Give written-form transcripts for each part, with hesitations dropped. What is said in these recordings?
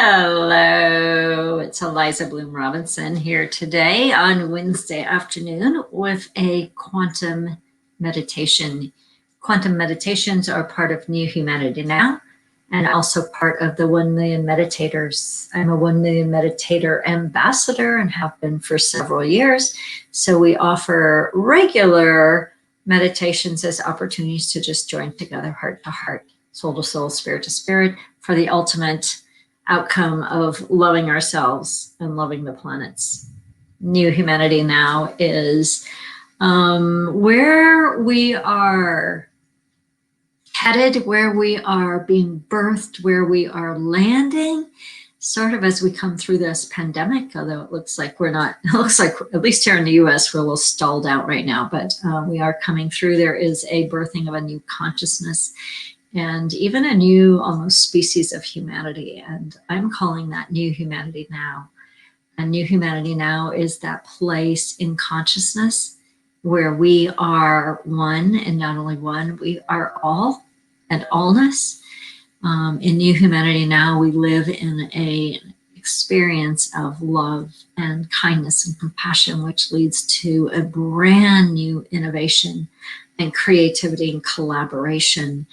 Hello, it's Aliza Bloom Robinson here today on Wednesday afternoon with a quantum meditation. Quantum meditations are part of New Humanity Now and also part of the 1 Million Meditators. I'm a 1 Million Meditator ambassador and have been for several years. So we offer regular meditations as opportunities to just join together heart to heart, soul to soul, spirit to spirit for the ultimate outcome of loving ourselves and loving the planets. New Humanity Now is where we are headed, where we are being birthed, where we are landing, sort of as we come through this pandemic, although it looks like we're not, it looks like, at least here in the US, we're a little stalled out right now, but we are coming through. There is a birthing of a new consciousness and even a new almost species of humanity. And I'm calling that New Humanity Now. And New Humanity Now is that place in consciousness where we are one, and not only one, we are all and allness. In New Humanity Now, we live in an experience of love and kindness and compassion, which leads to a brand new innovation and creativity and collaboration.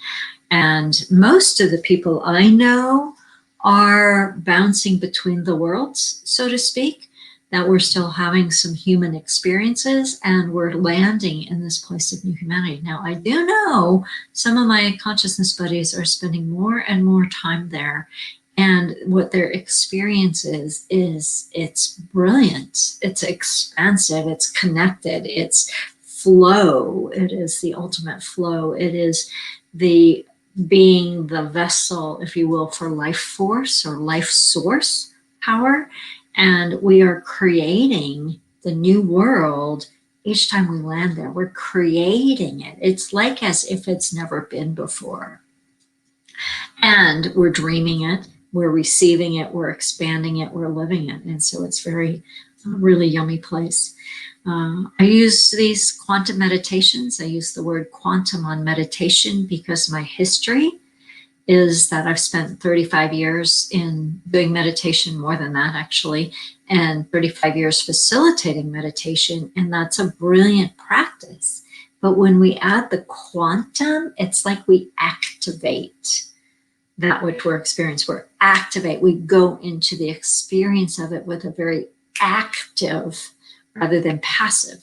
And most of the people I know are bouncing between the worlds, so to speak, that we're still having some human experiences and we're landing in this place of new humanity. Now, I do know some of my consciousness buddies are spending more and more time there. And what their experience is it's brilliant, it's expansive, it's connected, it's flow, it is the ultimate flow, it is the being the vessel, if you will, for life force or life source power. And we are creating the new world each time we land there. We're creating it. It's like as if it's never been before. And we're dreaming it, we're receiving it, we're expanding it, we're living it. And so it's very, really yummy place. I use these quantum meditations. I use the word quantum on meditation because my history is that I've spent 35 years in doing meditation, more than that actually, and 35 years facilitating meditation, and that's a brilliant practice. But when we add the quantum, it's like we activate that which we're experiencing. We go into the experience of it with a very active rather than passive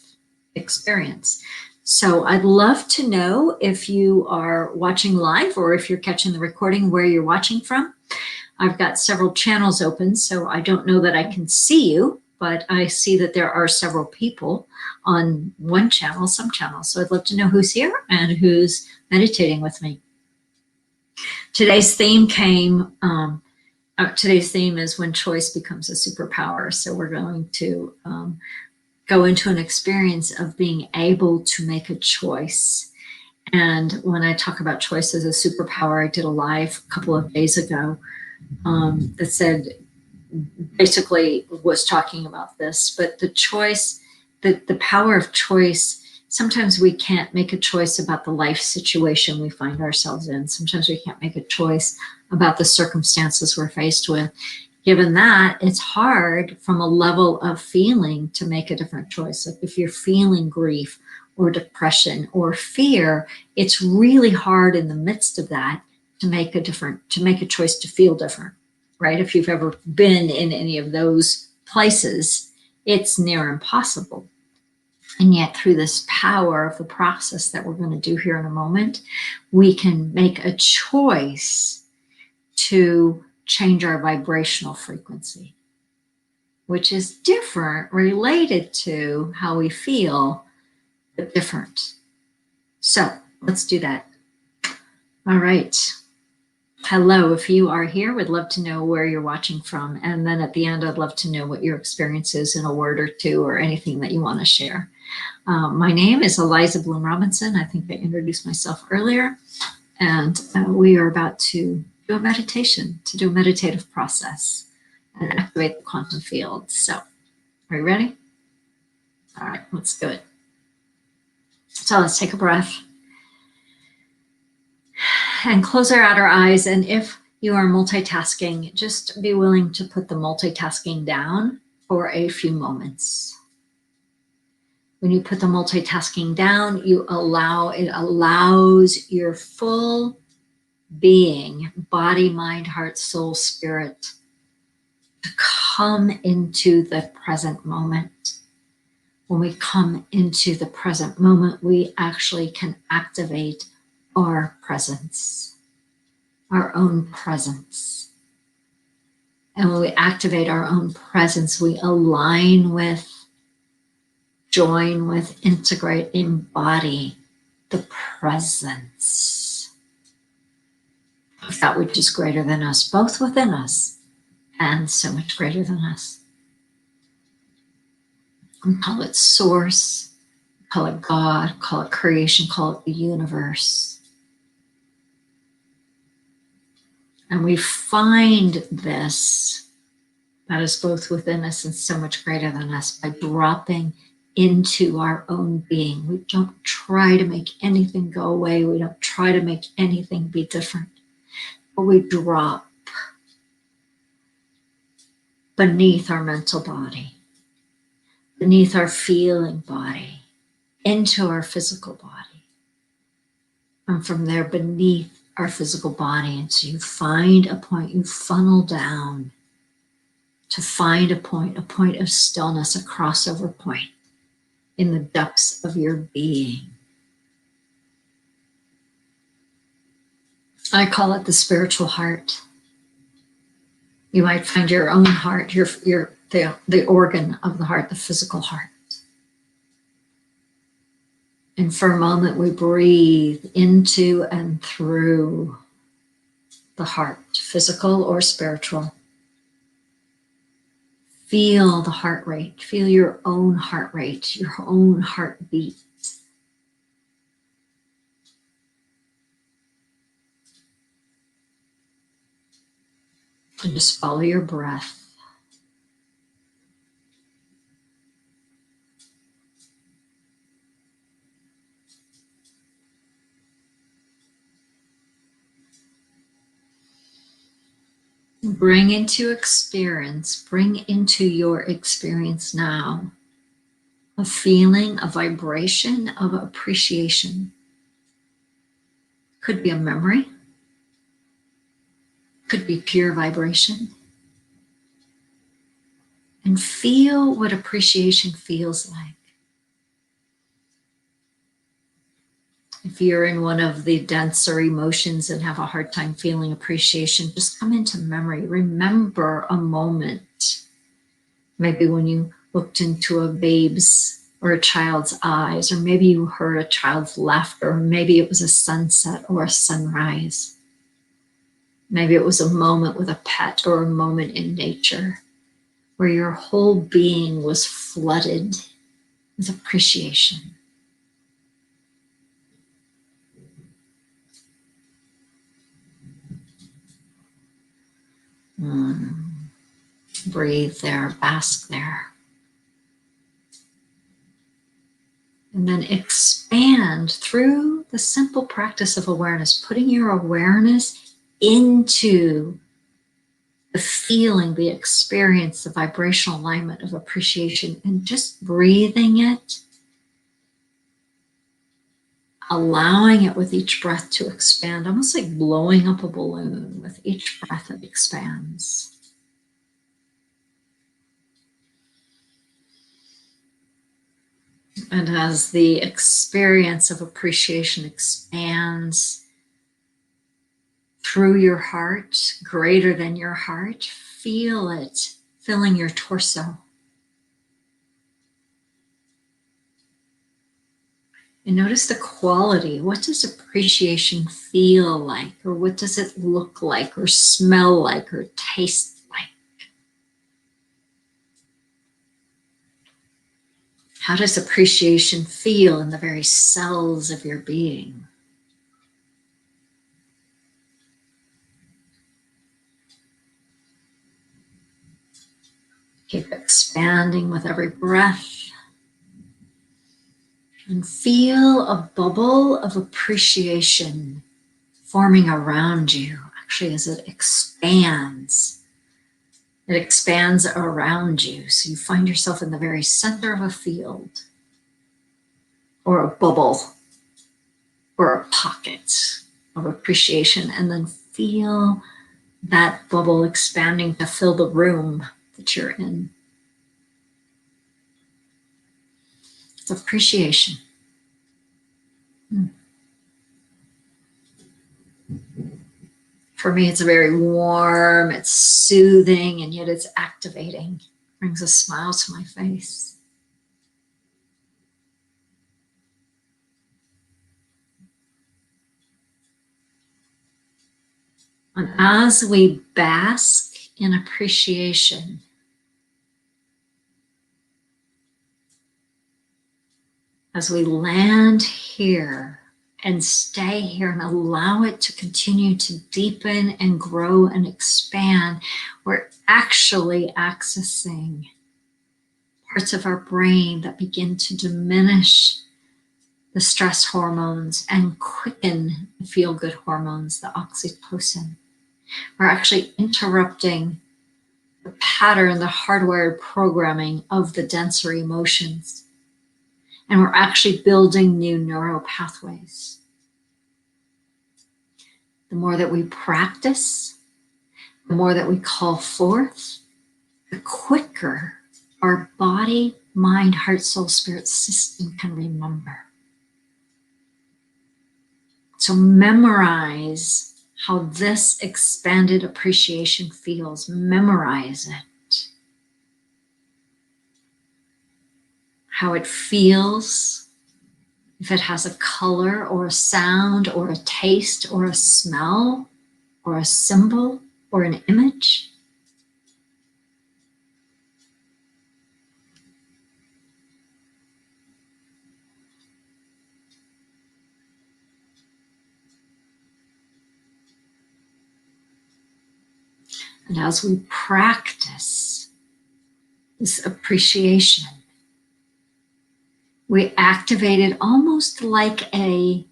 experience. So I'd love to know if you are watching live or if you're catching the recording, where you're watching from. I've got several channels open, so I don't know that I can see you, but I see that there are several people on one channel, some channels. So I'd love to know who's here and who's meditating with me. Today's theme is when choice becomes a superpower. So we're going to go into an experience of being able to make a choice. And when I talk about choice as a superpower, I did a live a couple of days ago that said, basically was talking about this, but the choice, the power of choice, sometimes we can't make a choice about the life situation we find ourselves in. Sometimes we can't make a choice about the circumstances we're faced with. Given that, it's hard from a level of feeling to make a different choice. Like if you're feeling grief or depression or fear, it's really hard in the midst of that to make a choice to feel different, right? If you've ever been in any of those places, it's near impossible. And yet through this power of the process that we're going to do here in a moment, we can make a choice to change our vibrational frequency, which is different, related to how we feel, but different. So let's do that. All right. Hello, if you are here, we'd love to know where you're watching from. And then at the end, I'd love to know what your experience is in a word or two or anything that you want to share. My name is Aliza Bloom Robinson. I think I introduced myself earlier. And we are about to do a meditation, to do a meditative process and activate the quantum field. So, are you ready? All right, let's do it. So let's take a breath and close our outer eyes. And if you are multitasking, just be willing to put the multitasking down for a few moments. When you put the multitasking down, it allows your full being, body, mind, heart, soul, spirit, to come into the present moment. When we come into the present moment, we actually can activate our presence, our own presence. And when we activate our own presence, we align with, join with, integrate, embody the presence of that which is greater than us, both within us and so much greater than us. We call it source, call it God, call it creation, call it the universe. And we find this that is both within us and so much greater than us by dropping into our own being. We don't try to make anything go away. We don't try to make anything be different. But we drop beneath our mental body, beneath our feeling body, into our physical body. And from there, beneath our physical body. And so you find a point, you funnel down to find a point of stillness, a crossover point in the depths of your being. I call it the spiritual heart. You might find your own heart, the organ of the heart, the physical heart. And for a moment, we breathe into and through the heart, physical or spiritual. Feel the heart rate, feel your own heart rate, your own heartbeat. And just follow your breath. Bring into your experience now a feeling, a vibration of appreciation. Could be a memory, could be pure vibration. And feel what appreciation feels like. If you're in one of the denser emotions and have a hard time feeling appreciation, just come into memory. Remember a moment. Maybe when you looked into a babe's or a child's eyes, or maybe you heard a child's laughter, or maybe it was a sunset or a sunrise. Maybe it was a moment with a pet or a moment in nature where your whole being was flooded with appreciation. Breathe there, bask there. And then expand through the simple practice of awareness, putting your awareness into the feeling, the experience, the vibrational alignment of appreciation, and just breathing it, allowing it with each breath to expand, almost like blowing up a balloon. With each breath it expands. And as the experience of appreciation expands through your heart, greater than your heart, feel it filling your torso. And notice the quality. What does appreciation feel like? Or what does it look like, or smell like, or taste like? How does appreciation feel in the very cells of your being? Keep expanding with every breath. And feel a bubble of appreciation forming around you, actually as it expands. It expands around you. So you find yourself in the very center of a field or a bubble or a pocket of appreciation, and then feel that bubble expanding to fill the room that you're in. It's appreciation. For me, it's very warm, it's soothing, and yet it's activating. It brings a smile to my face. And as we bask in appreciation, as we land here and stay here and allow it to continue to deepen and grow and expand, we're actually accessing parts of our brain that begin to diminish the stress hormones and quicken the feel-good hormones, the oxytocin. We're actually interrupting the pattern, the hardwired programming of the denser emotions. And we're actually building new neural pathways. The more that we practice, the more that we call forth, the quicker our body, mind, heart, soul, spirit system can remember. So memorize how this expanded appreciation feels. Memorize it. How it feels, if it has a color or a sound or a taste or a smell or a symbol or an image. And as we practice this appreciation, we activate it almost like a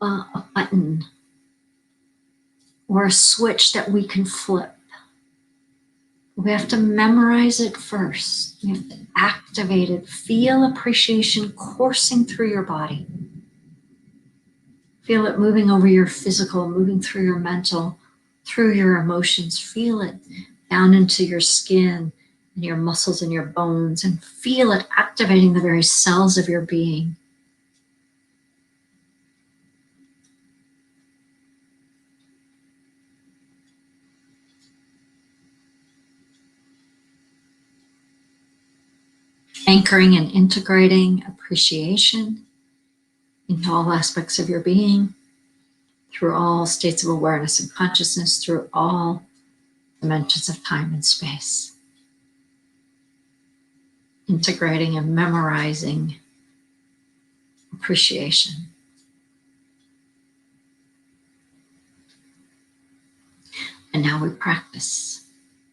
button or a switch that we can flip. We have to memorize it first. We have to activate it. Feel appreciation coursing through your body. Feel it moving over your physical, moving through your mental, through your emotions. Feel it down into your skin and your muscles and your bones, and feel it activating the very cells of your being. Anchoring and integrating appreciation into all aspects of your being, through all states of awareness and consciousness, through all dimensions of time and space. Integrating and memorizing appreciation. And now we practice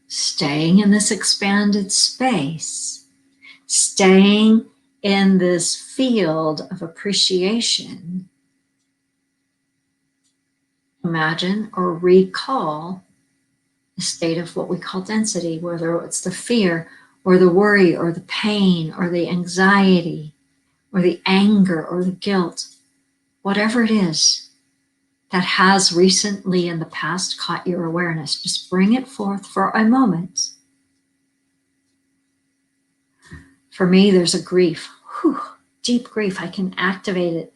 staying in this expanded space, staying in this field of appreciation. Imagine or recall a state of what we call density, whether it's the fear or the worry or the pain or the anxiety or the anger or the guilt, whatever it is that has recently in the past caught your awareness. Just bring it forth for a moment. For me, there's a grief, deep grief. I can activate it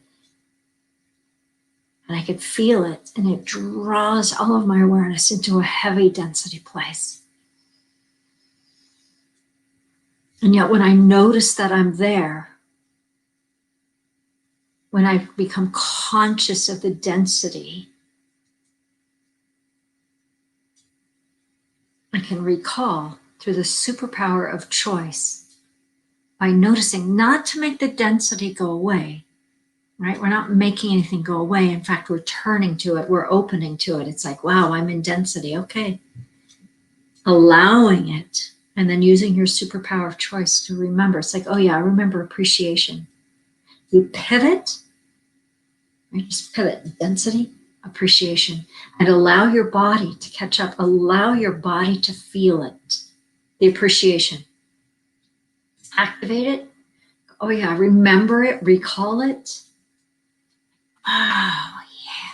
and I can feel it, and it draws all of my awareness into a heavy density place. And yet when I notice that I'm there, when I become conscious of the density, I can recall through the superpower of choice by noticing not to make the density go away, right? We're not making anything go away. In fact, we're turning to it. We're opening to it. It's like, wow, I'm in density. Okay. Allowing it, and then using your superpower of choice to remember. It's like, oh yeah, I remember appreciation. You pivot, right? Just pivot density, appreciation, and allow your body to catch up. Allow your body to feel it, the appreciation. Activate it. Oh yeah, remember it, recall it. Oh yeah.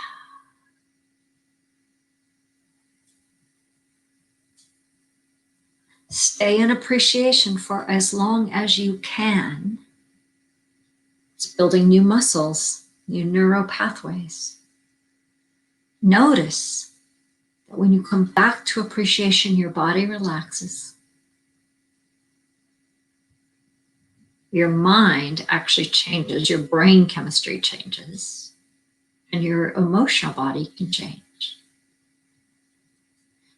Stay in appreciation for as long as you can. It's building new muscles, new neural pathways. Notice that when you come back to appreciation, your body relaxes. Your mind actually changes, your brain chemistry changes, and your emotional body can change.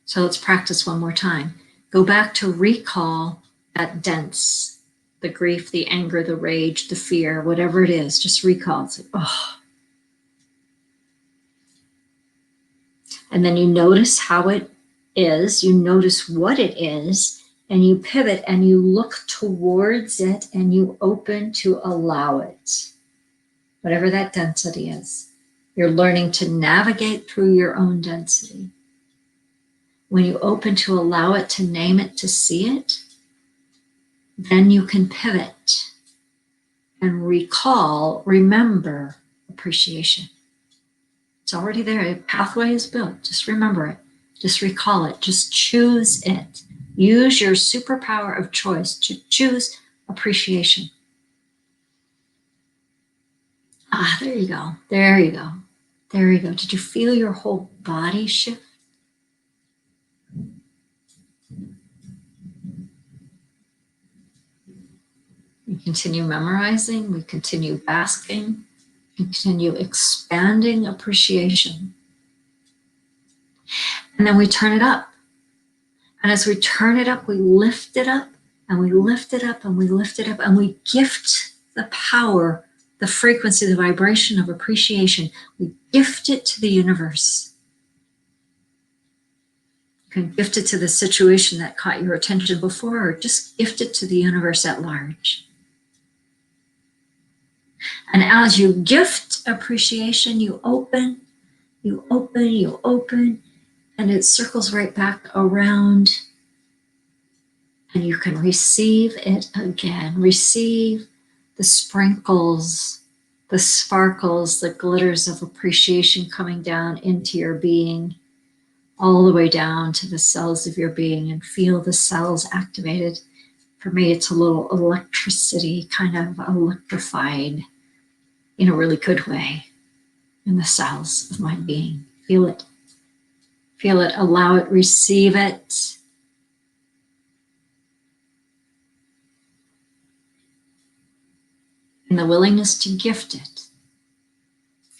So let's practice one more time. Go back to recall that dense, the grief, the anger, the rage, the fear, whatever it is, just recall. It's like, oh. And then you notice how it is, you notice what it is, and you pivot and you look towards it and you open to allow it. Whatever that density is. You're learning to navigate through your own density. When you open to allow it, to name it, to see it, then you can pivot and recall, remember appreciation. It's already there. A pathway is built. Just remember it. Just recall it. Just choose it. Use your superpower of choice to choose appreciation. Ah, there you go. There you go. There you go. Did you feel your whole body shift? We continue memorizing. We continue basking. We continue expanding appreciation. And then we turn it up. And as we turn it up, we lift it up, and we lift it up, and we lift it up, and we gift the power, the frequency, the vibration of appreciation. We gift it to the universe. You can gift it to the situation that caught your attention before, or just gift it to the universe at large. And as you gift appreciation, you open, you open, you open, and it circles right back around. And you can receive it again. Receive the sprinkles, the sparkles, the glitters of appreciation coming down into your being, all the way down to the cells of your being, and feel the cells activated. For me, it's a little electricity, kind of electrified in a really good way in the cells of my being. Feel it. Feel it, allow it, receive it. And the willingness to gift it,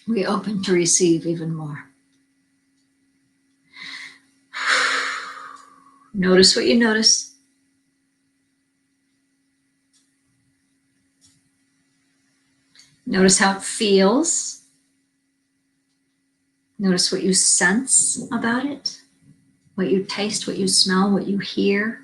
we open to receive even more. Notice what you notice. Notice how it feels. Notice what you sense about it, what you taste, what you smell, what you hear.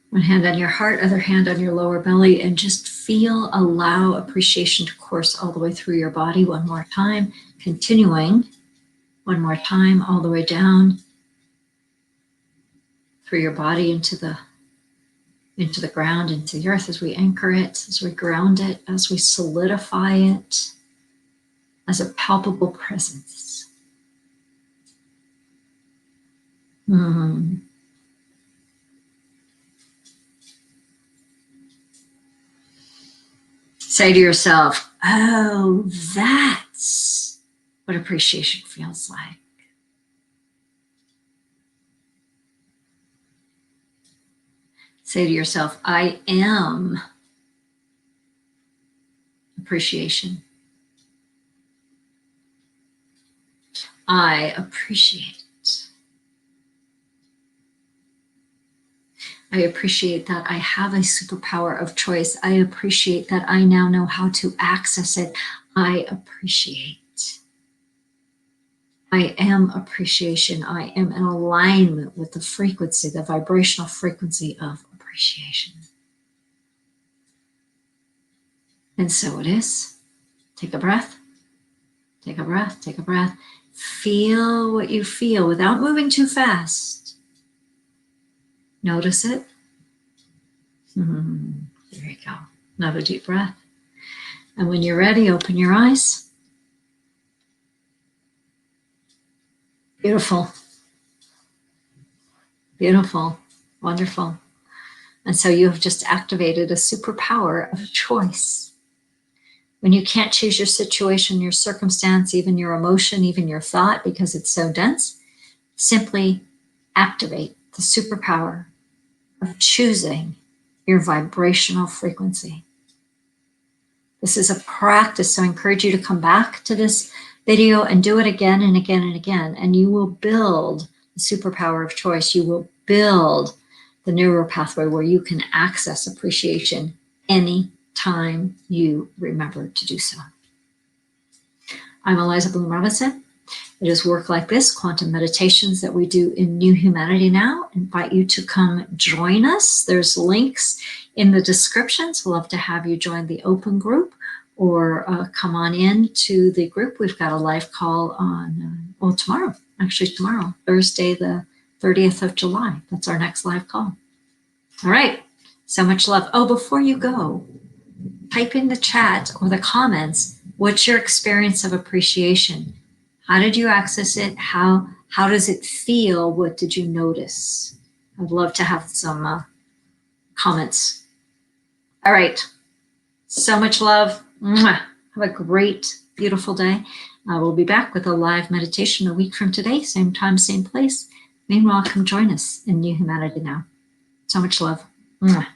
One hand on your heart, other hand on your lower belly, and just feel, allow appreciation to course all the way through your body. One more time, continuing. One more time, all the way down through your body into the ground, into the earth, as we anchor it, as we ground it, as we solidify it as a palpable presence. Say to yourself, oh, that's what appreciation feels like. Say to yourself, I am appreciation. I appreciate it. I appreciate that I have a superpower of choice. I appreciate that I now know how to access it. I appreciate. I am appreciation. I am in alignment with the frequency, the vibrational frequency of appreciation. And so it is. Take a breath. Take a breath. Take a breath. Feel what you feel without moving too fast. Notice it. There you go. Another deep breath. And when you're ready, open your eyes. Beautiful. Beautiful. Wonderful. And so you have just activated a superpower of choice. When you can't choose your situation, your circumstance, even your emotion, even your thought, because it's so dense, simply activate the superpower of choosing your vibrational frequency. This is a practice, so I encourage you to come back to this video and do it again and again and again, and you will build the superpower of choice. You will build the neural pathway where you can access appreciation any time you remember to do so. I'm Aliza Bloom Robinson. It is work like this, quantum meditations that we do in New Humanity Now. I invite you to come join us. There's links in the descriptions. We'd love to have you join the open group or come on in to the group. We've got a live call on, tomorrow, Thursday, the 30th of July. That's our next live call. All right, so much love. Oh, before you go, type in the chat or the comments, what's your experience of appreciation? How did you access it? How does it feel? What did you notice? I'd love to have some comments. All right, so much love. Mwah. Have a great, beautiful day. We'll be back with a live meditation a week from today, same time, same place. Meanwhile, come join us in New Humanity Now. So much love. Mwah.